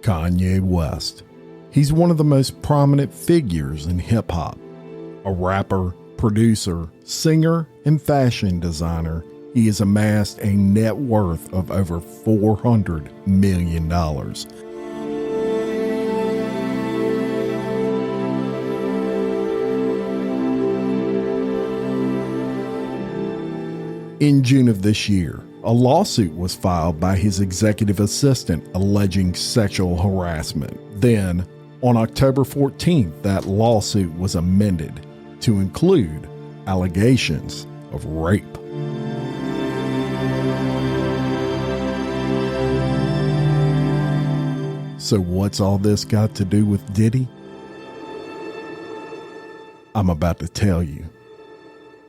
Kanye West. He's one of the most prominent figures in hip-hop. A rapper, producer, singer, and fashion designer, he has amassed a net worth of over $400 million. In June of this year, a lawsuit was filed by his executive assistant alleging sexual harassment. Then, on October 14th, that lawsuit was amended to include allegations of rape. So what's all this got to do with Diddy? I'm about to tell you.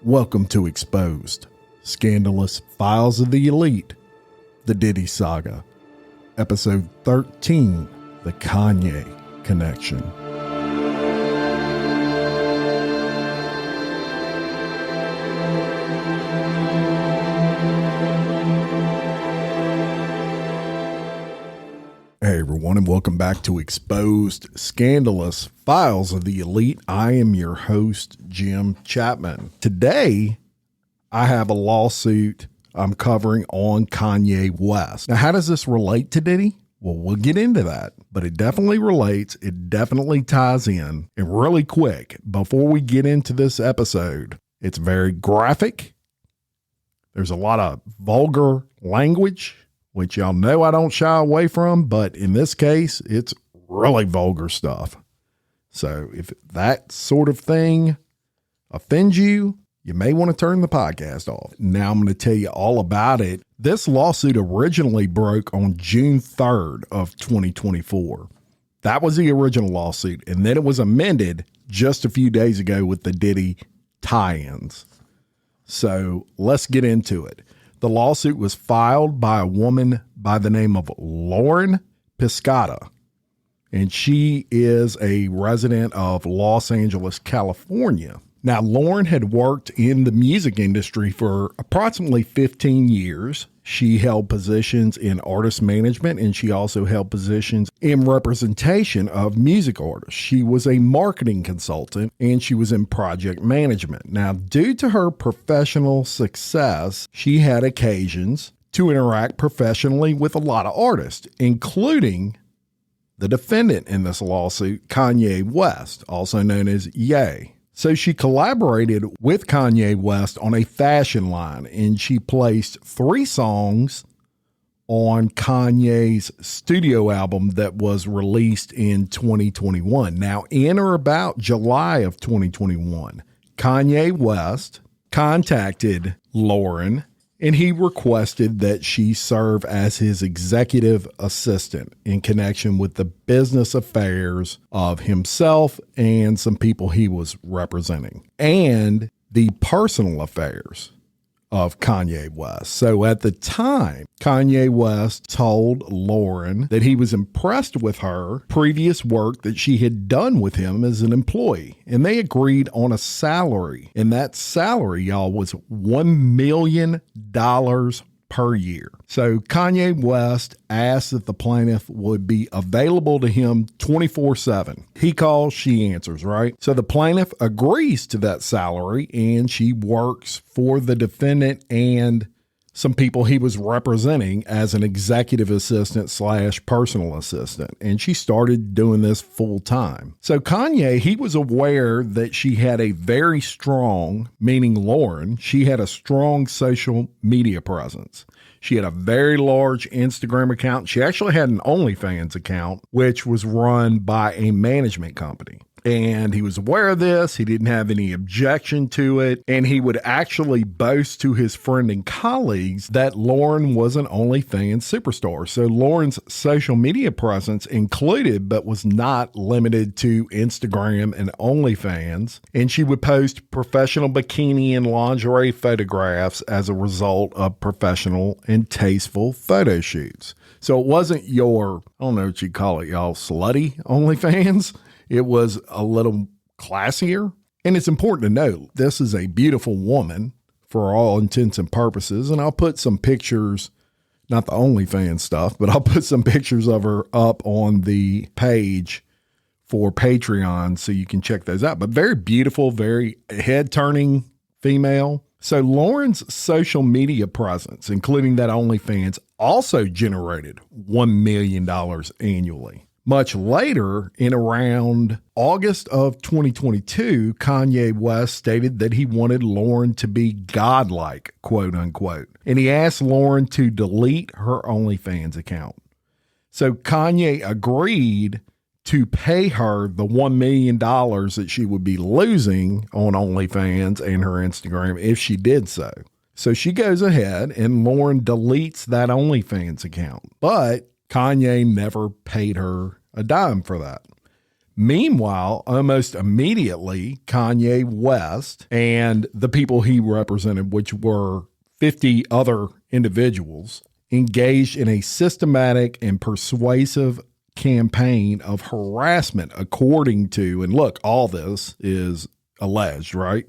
Welcome to Exposed. Scandalous Files of the Elite, the Diddy Saga, Episode 13, the Kanye Connection. Hey everyone, and welcome back to Exposed Scandalous Files of the Elite. I am your host, Jim Chapman. Today, I have a lawsuit I'm covering on Kanye West. Now, how does this relate to Diddy? Well, we'll get into that, but it definitely relates. It definitely ties in. And really quick, before we get into this episode, it's very graphic. There's a lot of vulgar language, which y'all know I don't shy away from, but in this case, it's really vulgar stuff. So if that sort of thing offends you, you may want to turn the podcast off. Now I'm going to tell you all about it. This lawsuit originally broke on June 3rd of 2024. That was the original lawsuit. And then it was amended just a few days ago with the Diddy tie-ins. So let's get into it. The lawsuit was filed by a woman by the name of Lauren Piscata. And she is a resident of Los Angeles, California. Now, Lauren had worked in the music industry for approximately 15 years. She held positions in artist management, and she also held positions in representation of music artists. She was a marketing consultant, and she was in project management. Now, due to her professional success, she had occasions to interact professionally with a lot of artists, including the defendant in this lawsuit, Kanye West, also known as Ye. So she collaborated with Kanye West on a fashion line, and she placed 3 songs on Kanye's studio album that was released in 2021. Now, in or about July of 2021, Kanye West contacted Lauren, and he requested that she serve as his executive assistant in connection with the business affairs of himself and some people he was representing, and the personal affairs of Kanye West. So at the time, Kanye West told Lauren that he was impressed with her previous work that she had done with him as an employee. And they agreed on a salary. And that salary, y'all, was $1 million per year. So Kanye West asked that the plaintiff would be available to him 24/7. He calls, she answers, right? So the plaintiff agrees to that salary, and she works for the defendant and some people he was representing as an executive assistant / personal assistant. And she started doing this full time. So Kanye, he was aware that she had a very strong, meaning Lauren, she had a strong social media presence. She had a very large Instagram account. She actually had an OnlyFans account, which was run by a management company. And he was aware of this. He didn't have any objection to it. And he would actually boast to his friend and colleagues that Lauren was an OnlyFans superstar. So Lauren's social media presence included, but was not limited to, Instagram and OnlyFans. And she would post professional bikini and lingerie photographs as a result of professional and tasteful photo shoots. So it wasn't your, I don't know what you call it, y'all, slutty OnlyFans. It was a little classier. And it's important to note, this is a beautiful woman for all intents and purposes. And I'll put some pictures not the OnlyFans stuff, but I'll put some pictures of her up on the page for Patreon so you can check those out. But very beautiful, very head-turning female. So Lauren's social media presence, including that OnlyFans, also generated $1 million annually. Much later, in around August of 2022, Kanye West stated that he wanted Lauren to be godlike, quote unquote, and he asked Lauren to delete her OnlyFans account. So Kanye agreed to pay her the $1 million that she would be losing on OnlyFans and her Instagram if she did so. So she goes ahead and Lauren deletes that OnlyFans account, but Kanye never paid her a dime for that. Meanwhile, almost immediately, Kanye West and the people he represented, which were 50 other individuals, engaged in a systematic and persuasive campaign of harassment, according to, and look, all this is alleged, right?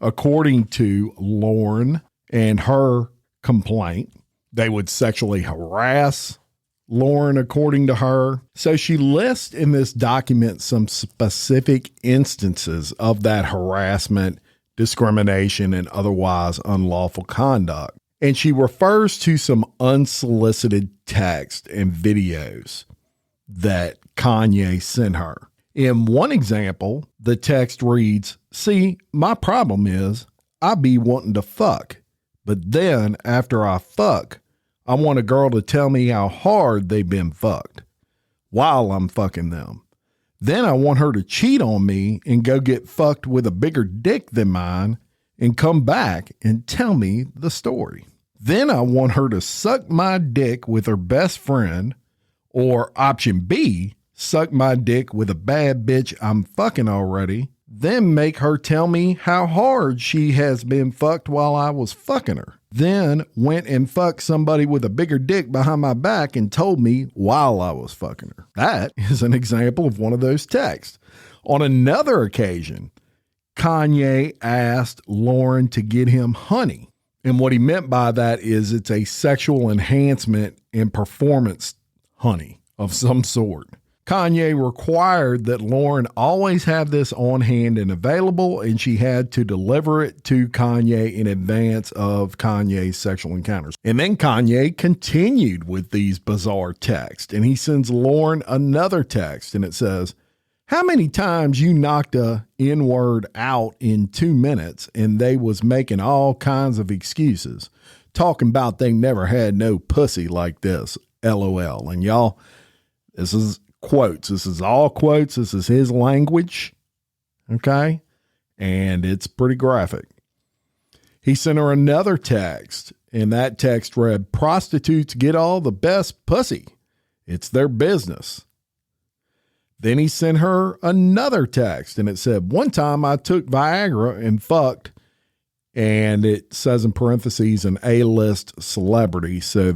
According to Lauren and her complaint, they would sexually harass Lauren, according to her. So she lists in this document some specific instances of that harassment, discrimination, and otherwise unlawful conduct. And she refers to some unsolicited text and videos that Kanye sent her. In one example, the text reads, "See, my problem is I be wanting to fuck, but then after I fuck, I want a girl to tell me how hard they've been fucked while I'm fucking them. Then I want her to cheat on me and go get fucked with a bigger dick than mine and come back and tell me the story. Then I want her to suck my dick with her best friend, or option B, suck my dick with a bad bitch I'm fucking already, then make her tell me how hard she has been fucked while I was fucking her. Then went and fucked somebody with a bigger dick behind my back and told me while I was fucking her." That is an example of one of those texts. On another occasion, Kanye asked Lauren to get him honey. And what he meant by that is it's a sexual enhancement and performance honey of some sort. Kanye required that Lauren always have this on hand and available, and she had to deliver it to Kanye in advance of Kanye's sexual encounters. And then Kanye continued with these bizarre texts, and he sends Lauren another text, and it says, "How many times you knocked a N-word out in 2 minutes and they was making all kinds of excuses, talking about they never had no pussy like this, LOL." And y'all, this is quotes. This is all quotes. This is his language. Okay. And it's pretty graphic. He sent her another text, and that text read, "Prostitutes get all the best pussy. It's their business." Then he sent her another text, and it said, "One time I took Viagra and fucked," and it says in parentheses, "an A-list celebrity." So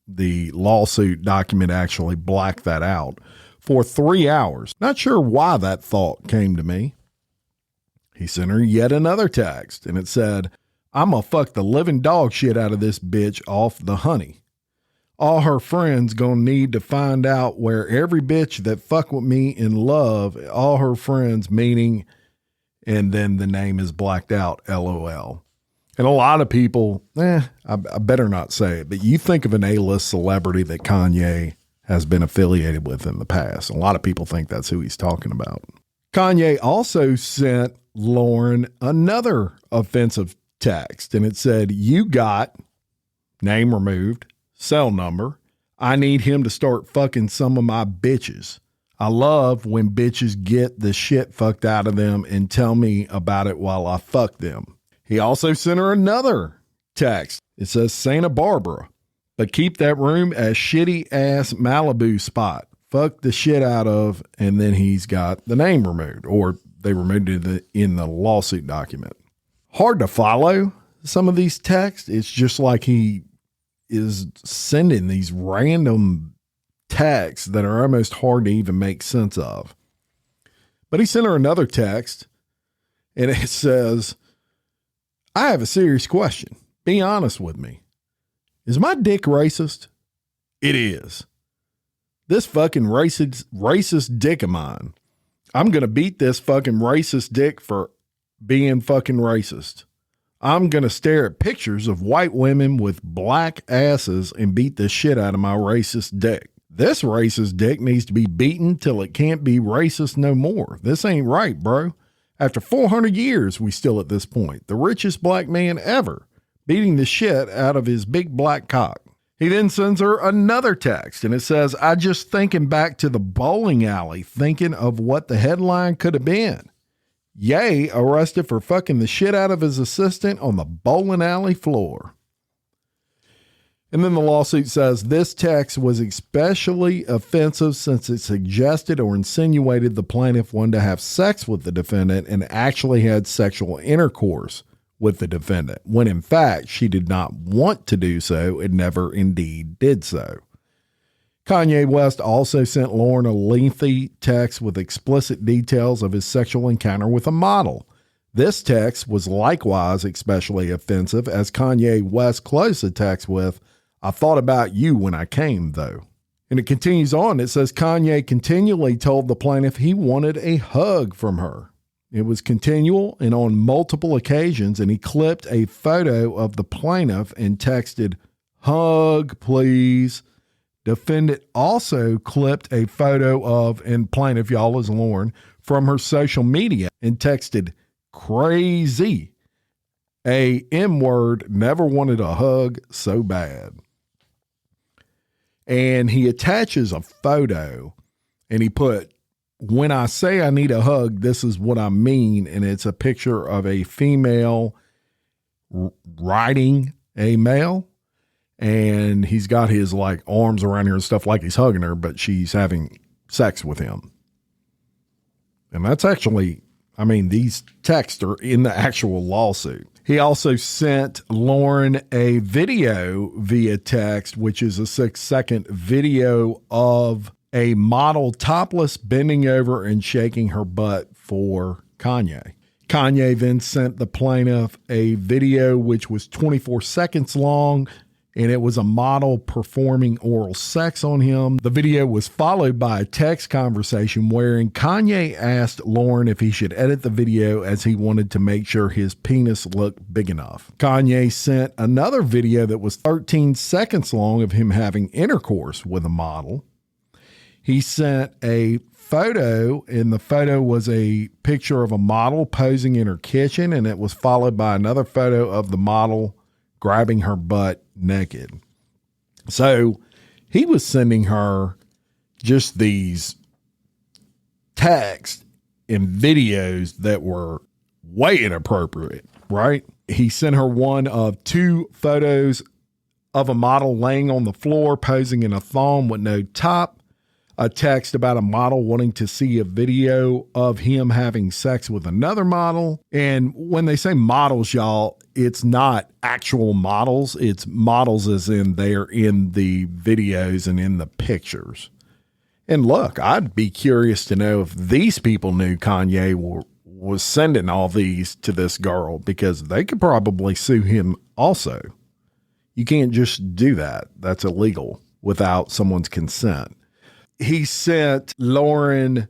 the lawsuit document actually blacked that out, "for 3 hours. Not sure why that thought came to me." He sent her yet another text, and it said, "I'm gonna fuck the living dog shit out of this bitch off the honey. All her friends gonna need to find out where every bitch that fuck with me in love, all her friends," meaning, and then the name is blacked out, LOL. And a lot of people, I better not say it, but you think of an A-list celebrity that Kanye has been affiliated with in the past. A lot of people think that's who he's talking about. Kanye also sent Lauren another offensive text, and it said, "You got," name removed, "cell number. I need him to start fucking some of my bitches. I love when bitches get the shit fucked out of them and tell me about it while I fuck them." He also sent her another text. It says, "Santa Barbara, but keep that room a shitty ass Malibu spot. Fuck the shit out of," and then he's got the name removed, or they removed it in the lawsuit document. Hard to follow some of these texts. It's just like he is sending these random texts that are almost hard to even make sense of. But he sent her another text, and it says, "I have a serious question. Be honest with me. Is my dick racist? It is. This fucking racist dick of mine. I'm going to beat this fucking racist dick for being fucking racist. I'm going to stare at pictures of white women with black asses and beat the shit out of my racist dick. This racist dick needs to be beaten till it can't be racist no more. This ain't right, bro. After 400 years, we still at this point. The richest black man ever, beating the shit out of his big black cock. He then sends her another text, and it says, I just thinking back to the bowling alley, thinking of what the headline could have been. Ye arrested for fucking the shit out of his assistant on the bowling alley floor. And then the lawsuit says this text was especially offensive since it suggested or insinuated the plaintiff wanted to have sex with the defendant and actually had sexual intercourse with the defendant, when in fact she did not want to do so and never indeed did so. Kanye West also sent Lauren a lengthy text with explicit details of his sexual encounter with a model. This text was likewise especially offensive, as Kanye West closed the text with, I thought about you when I came, though. And it continues on. It says Kanye continually told the plaintiff he wanted a hug from her. It was continual and on multiple occasions, and he clipped a photo of the plaintiff and texted, hug, please. Defendant also clipped a photo of, and plaintiff, y'all, is Lauren, from her social media and texted, crazy. A M-word, never wanted a hug so bad. And he attaches a photo and he put, when I say I need a hug, this is what I mean. And it's a picture of a female riding a male. And he's got his like arms around her and stuff like he's hugging her, but she's having sex with him. And that's actually, I mean, these texts are in the actual lawsuit. He also sent Lauren a video via text, which is a 6-second video of a model topless bending over and shaking her butt for Kanye. Kanye then sent the plaintiff a video which was 24 seconds long, and it was a model performing oral sex on him. The video was followed by a text conversation wherein Kanye asked Lauren if he should edit the video as he wanted to make sure his penis looked big enough. Kanye sent another video that was 13 seconds long of him having intercourse with a model. He sent a photo, and the photo was a picture of a model posing in her kitchen, and it was followed by another photo of the model grabbing her butt naked. So he was sending her just these texts and videos that were way inappropriate, right? He sent her one of 2 photos of a model laying on the floor posing in a thong with no top, a text about a model wanting to see a video of him having sex with another model. And when they say models, y'all, it's not actual models. It's models as in they're in the videos and in the pictures. And look, I'd be curious to know if these people knew Kanye was sending all these to this girl, because they could probably sue him also. You can't just do that. That's illegal without someone's consent. He sent Lauren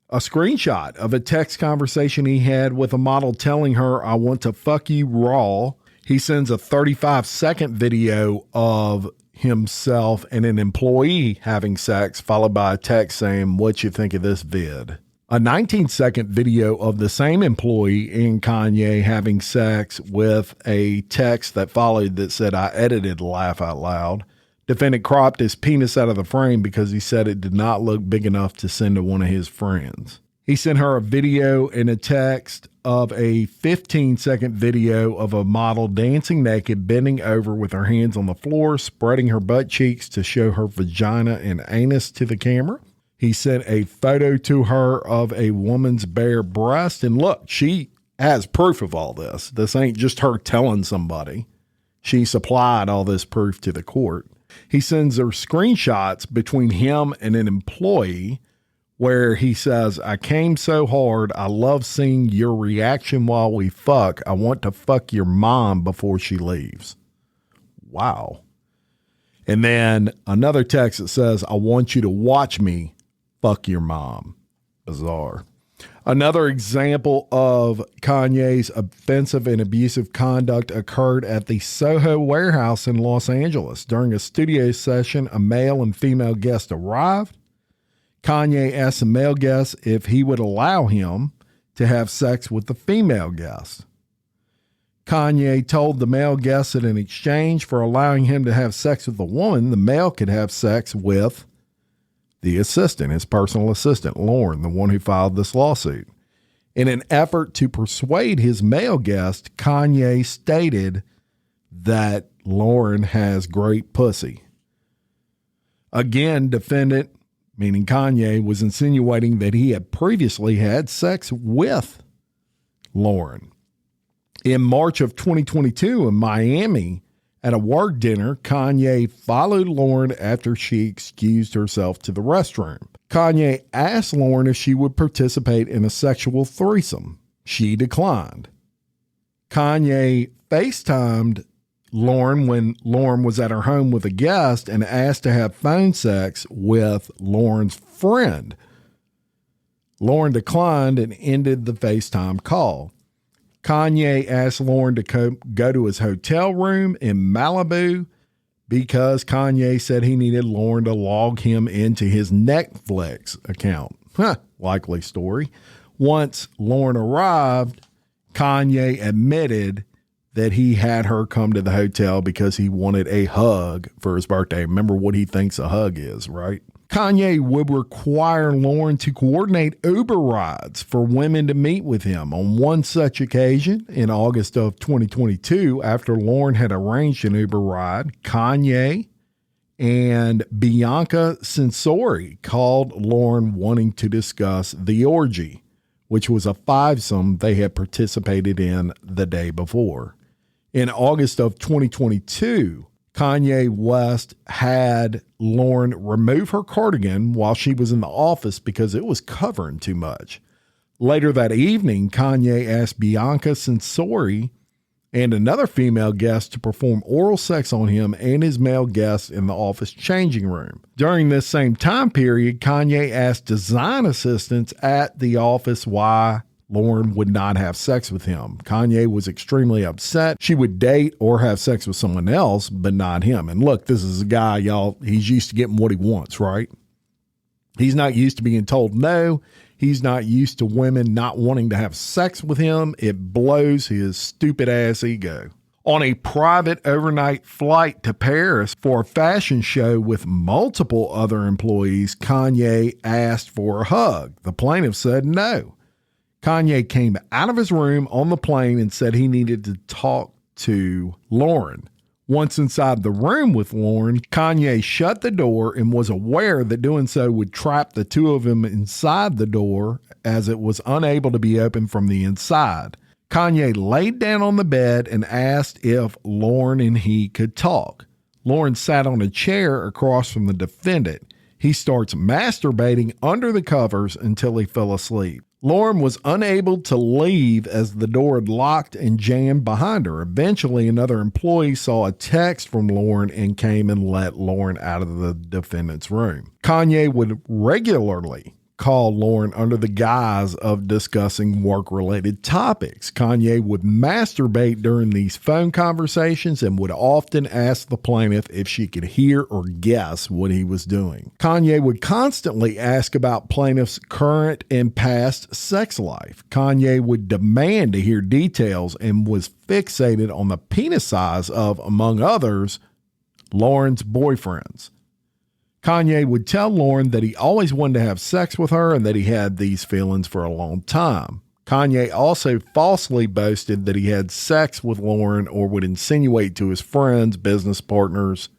a screenshot of a text conversation he had with a model telling her, I want to fuck you raw. He sends a 35-second video of himself and an employee having sex, followed by a text saying, what you think of this vid? A 19-second video of the same employee and Kanye having sex with a text that followed that said, I edited laugh out loud. Defendant cropped his penis out of the frame because he said it did not look big enough to send to one of his friends. He sent her a video and a text of a 15-second video of a model dancing naked, bending over with her hands on the floor, spreading her butt cheeks to show her vagina and anus to the camera. He sent a photo to her of a woman's bare breast. And look, she has proof of all this. This ain't just her telling somebody. She supplied all this proof to the court. He sends her screenshots between him and an employee where he says, I came so hard. I love seeing your reaction while we fuck. I want to fuck your mom before she leaves. Wow. And then another text that says, I want you to watch me fuck your mom. Bizarre. Another example of Kanye's offensive and abusive conduct occurred at the Soho warehouse in Los Angeles. During a studio session, a male and female guest arrived. Kanye asked the male guest if he would allow him to have sex with the female guest. Kanye told the male guest that in exchange for allowing him to have sex with the woman, the male could have sex with the assistant, his personal assistant, Lauren, the one who filed this lawsuit. In an effort to persuade his male guest, Kanye stated that Lauren has great pussy. Again, defendant, meaning Kanye, was insinuating that he had previously had sex with Lauren. In March of 2022 in Miami, at a work dinner, Kanye followed Lauren after she excused herself to the restroom. Kanye asked Lauren if she would participate in a sexual threesome. She declined. Kanye FaceTimed Lauren when Lauren was at her home with a guest and asked to have phone sex with Lauren's friend. Lauren declined and ended the FaceTime call. Kanye asked Lauren to go to his hotel room in Malibu because Kanye said he needed Lauren to log him into his Netflix account. Likely story. Once Lauren arrived, Kanye admitted that he had her come to the hotel because he wanted a hug for his birthday. Remember what he thinks a hug is, right? Kanye would require Lauren to coordinate Uber rides for women to meet with him. On one such occasion, in August of 2022, after Lauren had arranged an Uber ride, Kanye and Bianca Censori called Lauren wanting to discuss the orgy, which was a fivesome they had participated in the day before. In August of 2022, Kanye West had Lauren remove her cardigan while she was in the office because it was covering too much. Later that evening, Kanye asked Bianca Censori and another female guest to perform oral sex on him and his male guests in the office changing room. During this same time period, Kanye asked design assistants at the office why Lauren would not have sex with him. Kanye was extremely upset. She would date or have sex with someone else, but not him. And look, this is a guy, y'all, he's used to getting what he wants, right? He's not used to being told no. He's not used to women not wanting to have sex with him. It blows his stupid ass ego. On a private overnight flight to Paris for a fashion show with multiple other employees, Kanye asked for a hug. The plaintiff said no. Kanye came out of his room on the plane and said he needed to talk to Lauren. Once inside the room with Lauren, Kanye shut the door and was aware that doing so would trap the two of them inside the door as it was unable to be opened from the inside. Kanye laid down on the bed and asked if Lauren and he could talk. Lauren sat on a chair across from the defendant. He starts masturbating under the covers until he fell asleep. Lauren was unable to leave as the door had locked and jammed behind her. Eventually, another employee saw a text from Lauren and came and let Lauren out of the defendant's room. Kanye would regularly call Lauren under the guise of discussing work-related topics. Kanye would masturbate during these phone conversations and would often ask the plaintiff if she could hear or guess what he was doing. Kanye would constantly ask about plaintiff's current and past sex life. Kanye would demand to hear details and was fixated on the penis size of, among others, Lauren's boyfriends. Kanye would tell Lauren that he always wanted to have sex with her and that he had these feelings for a long time. Kanye also falsely boasted that he had sex with Lauren or would insinuate to his friends, business partners,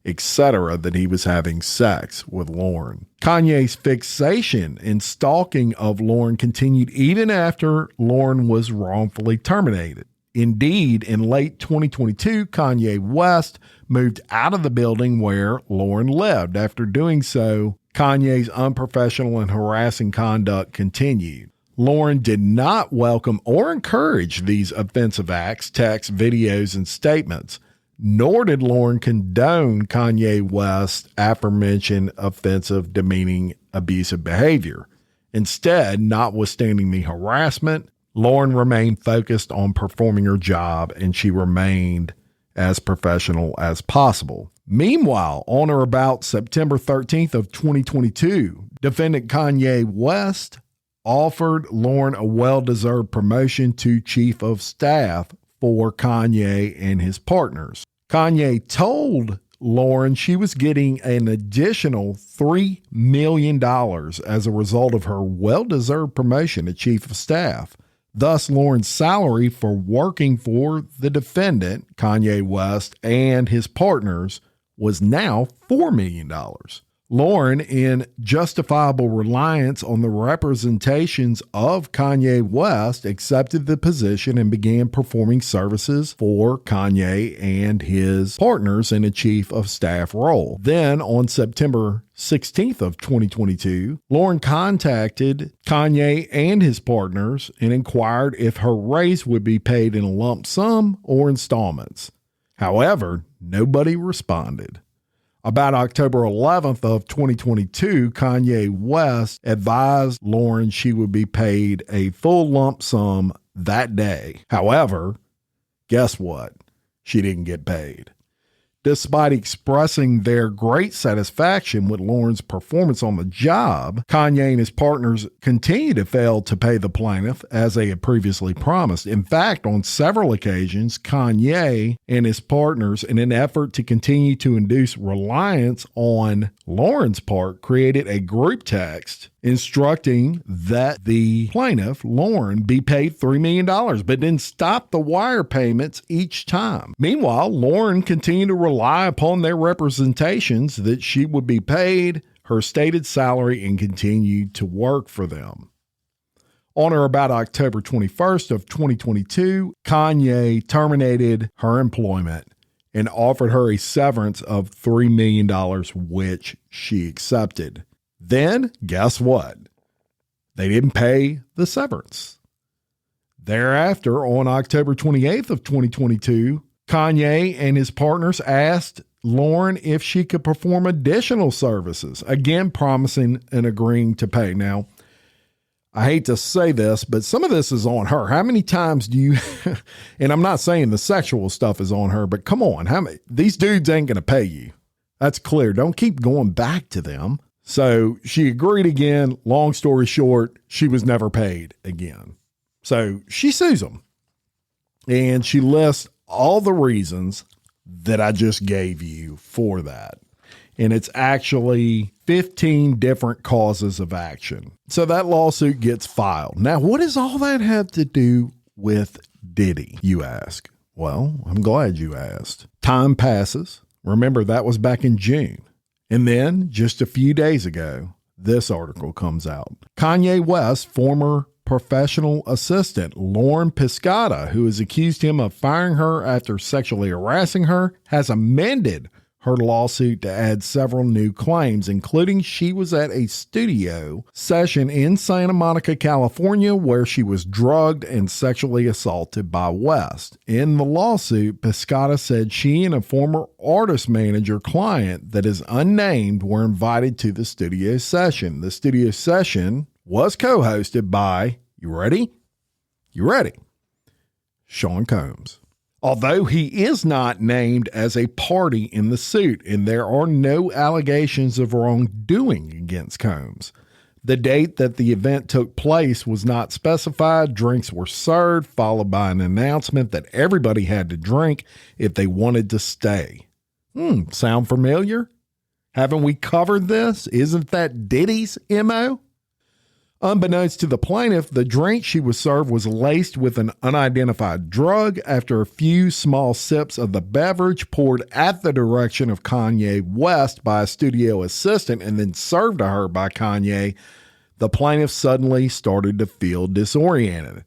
etc., that he was having sex with Lauren. Kanye's fixation and stalking of Lauren continued even after Lauren was wrongfully terminated. Indeed, in late 2022, Kanye West moved out of the building where Lauren lived. After doing so, Kanye's unprofessional and harassing conduct continued. Lauren did not welcome or encourage these offensive acts, texts, videos, and statements. nor did Lauren condone Kanye West's aforementioned offensive, demeaning, abusive behavior. Instead, notwithstanding the harassment, Lauren remained focused on performing her job, and she remained as professional as possible. Meanwhile, on or about September 13th of 2022, defendant Kanye West offered Lauren a well-deserved promotion to chief of staff for Kanye and his partners. Kanye told Lauren she was getting an additional $3 million as a result of her well-deserved promotion to chief of staff. Thus, Lauren's salary for working for the defendant, Kanye West, and his partners was now $4 million. Lauren, in justifiable reliance on the representations of Kanye West, accepted the position and began performing services for Kanye and his partners in a chief of staff role. Then, on September 16th of 2022, Lauren contacted Kanye and his partners and inquired if her raise would be paid in a lump sum or installments. However, nobody responded. About October 11th of 2022, Kanye West advised Lauren she would be paid a full lump sum that day. However, guess what? She didn't get paid. Despite expressing their great satisfaction with Lauren's performance on the job, Kanye and his partners continue to fail to pay the plaintiff as they had previously promised. In fact, on several occasions, Kanye and his partners, in an effort to continue to induce reliance on Lauren's part, created a group text instructing that the plaintiff, Lauren, be paid $3 million, but then stop the wire payments each time. Meanwhile, Lauren continued to rely upon their representations that she would be paid her stated salary and continue to work for them. On or about October 21st of 2022, Kanye terminated her employment and offered her a severance of $3 million, which she accepted. Then, guess what? They didn't pay the severance. Thereafter, on October 28th of 2022, Kanye and his partners asked Lauren if she could perform additional services, again promising and agreeing to pay. Now, I hate to say this, but some of this is on her. How many times do you, and I'm not saying the sexual stuff is on her, but come on, how many, these dudes ain't going to pay you. That's clear. Don't keep going back to them. So she agreed again. Long story short, she was never paid again. So she sues them. And she lists all the reasons that I just gave you for that. And it's actually 15 different causes of action. So that lawsuit gets filed. Now, what does all that have to do with Diddy, you ask? Well, I'm glad you asked. Time passes. Remember, that was back in June. And then, just a few days ago, this article comes out. Kanye West's former professional assistant, Lauren Piscata, who has accused him of firing her after sexually harassing her, has amended her lawsuit to add several new claims, including she was at a studio session in Santa Monica, California, where she was drugged and sexually assaulted by West. In the lawsuit, Piscata said she and a former artist manager client that is unnamed were invited to the studio session. The studio session was co-hosted by, you ready? You ready? Sean Combs. Although he is not named as a party in the suit, and there are no allegations of wrongdoing against Combs. The date that the event took place was not specified. Drinks were served, followed by an announcement that everybody had to drink if they wanted to stay. Sound familiar? Haven't we covered this? Isn't that Diddy's MO? Unbeknownst to the plaintiff, the drink she was served was laced with an unidentified drug. After a few small sips of the beverage poured at the direction of Kanye West by a studio assistant and then served to her by Kanye, the plaintiff suddenly started to feel disoriented.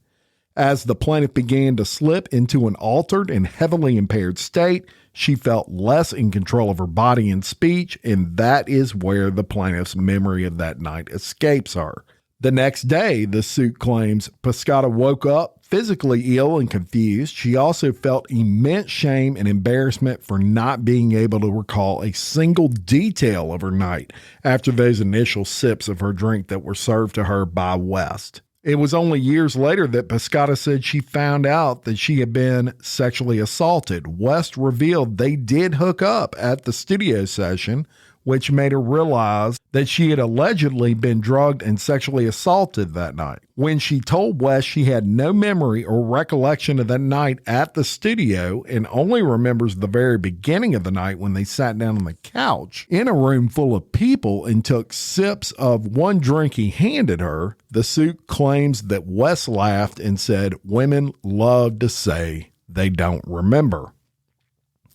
As the plaintiff began to slip into an altered and heavily impaired state, she felt less in control of her body and speech, and that is where the plaintiff's memory of that night escapes her. The next day, the suit claims Piscata woke up physically ill and confused, she also felt immense shame and embarrassment for not being able to recall a single detail of her night after those initial sips of her drink that were served to her by West. It was only years later that Piscata said she found out that she had been sexually assaulted. West revealed they did hook up at the studio session, which made her realize that she had allegedly been drugged and sexually assaulted that night. When she told West she had no memory or recollection of that night at the studio and only remembers the very beginning of the night when they sat down on the couch in a room full of people and took sips of one drink he handed her, the suit claims that West laughed and said women love to say they don't remember.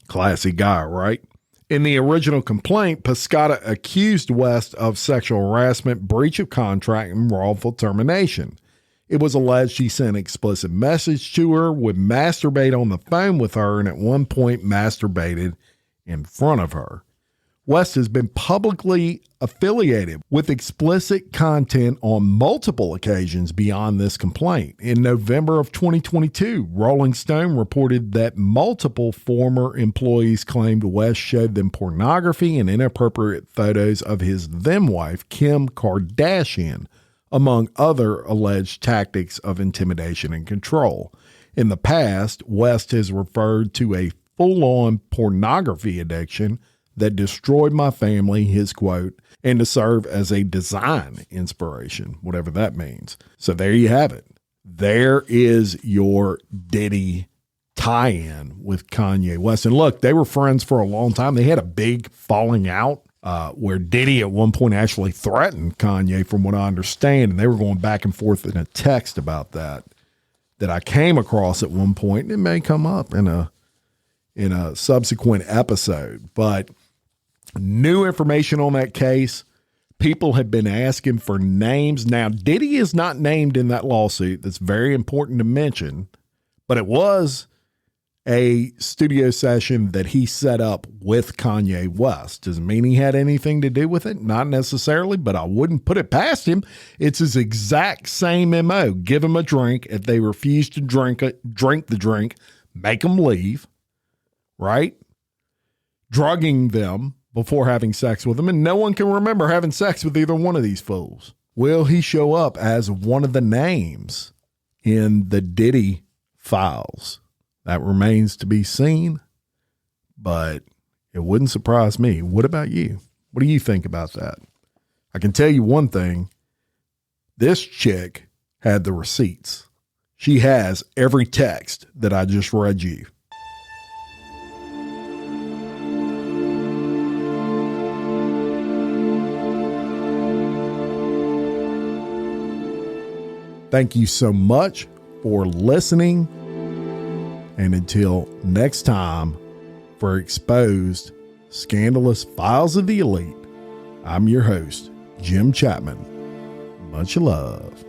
Classy guy, right? In the original complaint, Piscata accused West of sexual harassment, breach of contract, and wrongful termination. It was alleged he sent an explicit message to her, would masturbate on the phone with her, and at one point masturbated in front of her. West has been publicly affiliated with explicit content on multiple occasions beyond this complaint. In November of 2022, Rolling Stone reported that multiple former employees claimed West showed them pornography and inappropriate photos of his then-wife, Kim Kardashian, among other alleged tactics of intimidation and control. In the past, West has referred to a full-on pornography addiction that destroyed my family, his quote, and to serve as a design inspiration, whatever that means. So there you have it. There is your Diddy tie-in with Kanye West. And look, they were friends for a long time. They had a big falling out where Diddy at one point actually threatened Kanye, from what I understand, and they were going back and forth in a text about that I came across at one point, and it may come up in a subsequent episode. But new information on that case. People have been asking for names. Now, Diddy is not named in that lawsuit. That's very important to mention, but it was a studio session that he set up with Kanye West. Doesn't mean he had anything to do with it. Not necessarily, but I wouldn't put it past him. It's his exact same MO. Give them a drink. If they refuse to drink the drink, make them leave, right? Drugging them before having sex with them, and no one can remember having sex with either one of these fools. Will he show up as one of the names in the Diddy files? That remains to be seen, but it wouldn't surprise me. What about you? What do you think about that? I can tell you one thing. This chick had the receipts. She has every text that I just read you. Thank you so much for listening. And until next time, for Exposed Scandalous Files of the Elite, I'm your host, Jim Chapman. Much love.